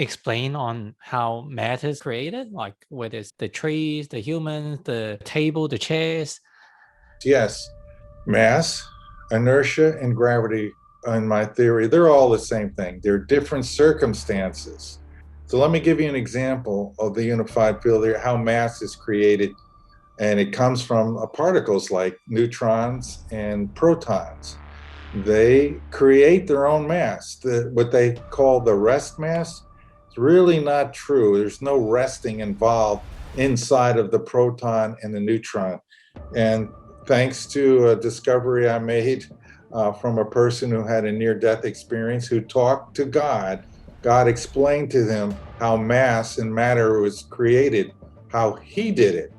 explain on how matter is created? Like whether it's the trees, the humans, the table, the chairs? Yes, mass, inertia, and gravity, in my theory, they're all the same thing. They're different circumstances. So let me give you an example of the unified field here, how mass is created. And it comes from particles like neutrons and protons. They create their own mass. What they call the rest mass, it's really not true. There's no resting involved inside of the proton and the neutron. And thanks to a discovery I made from a person who had a near-death experience who talked to God, God explained to them how mass and matter was created, how he did it.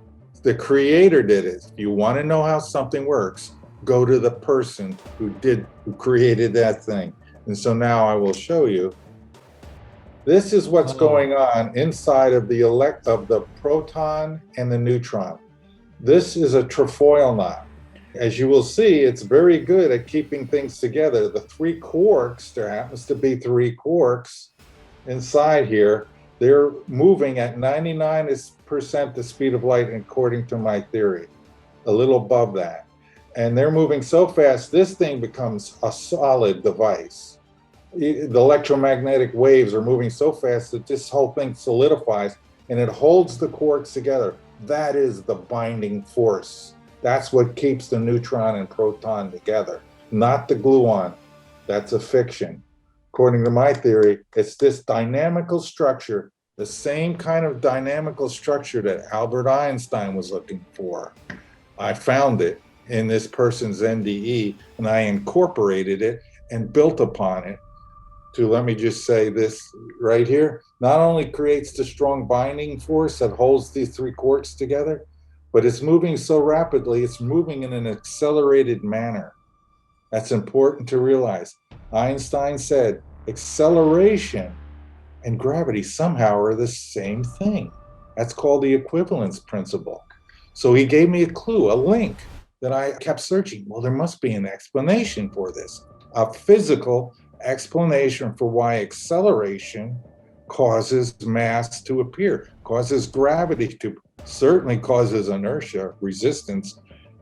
The creator did it. If you want to know how something works, go to the person who created that thing. And so now I will show you. This is what's going on inside of the proton and the neutron. This is a trefoil knot. As you will see, it's very good at keeping things together. The three quarks, there happens to be three quarks inside here. They're moving at 99% the speed of light, according to my theory, a little above that. And they're moving so fast, this thing becomes a solid device. The electromagnetic waves are moving so fast that this whole thing solidifies and it holds the quarks together. That is the binding force. That's what keeps the neutron and proton together, not the gluon. That's a fiction. According to my theory, it's this dynamical structure, the same kind of dynamical structure that Albert Einstein was looking for. I found it in this person's NDE, and I incorporated it and built upon it to, let me just say this right here, not only creates the strong binding force that holds these three quarks together, but it's moving so rapidly, it's moving in an accelerated manner. That's important to realize. Einstein said acceleration and gravity somehow are the same thing. That's called the equivalence principle. So he gave me a clue, a link that I kept searching. Well, there must be an explanation for this, a physical explanation for why acceleration causes mass to appear, causes gravity to, certainly causes inertia, resistance.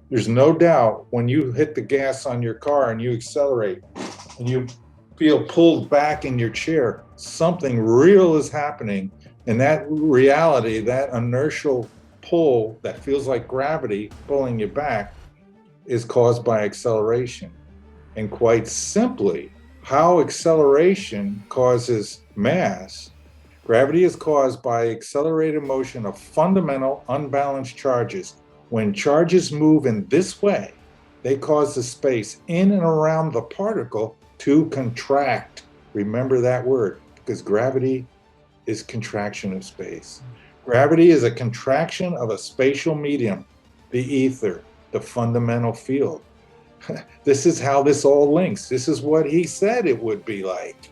There's no doubt when you hit the gas on your car and you accelerate and you feel pulled back in your chair, something real is happening. And that reality, that inertial pull that feels like gravity pulling you back, is caused by acceleration. And quite simply, how acceleration causes mass, gravity is caused by accelerated motion of fundamental unbalanced charges. When charges move in this way, they cause the space in and around the particle to contract. Remember that word, because gravity is contraction of space. Gravity is a contraction of a spatial medium, the ether, the fundamental field. This is how this all links. This is what he said it would be like.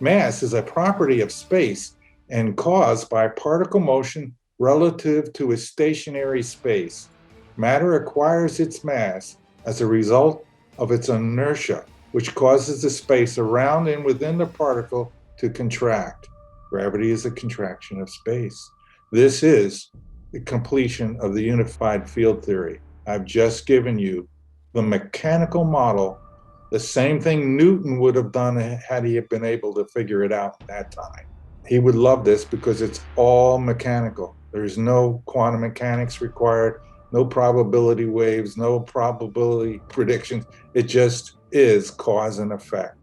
Mass is a property of space and caused by particle motion relative to a stationary space. Matter acquires its mass as a result of its inertia, which causes the space around and within the particle to contract. Gravity is a contraction of space. This is the completion of the unified field theory. I've just given you the mechanical model, the same thing Newton would have done had he been able to figure it out at that time. He would love this because it's all mechanical. There's no quantum mechanics required, no probability waves, no probability predictions. It just is cause and effect.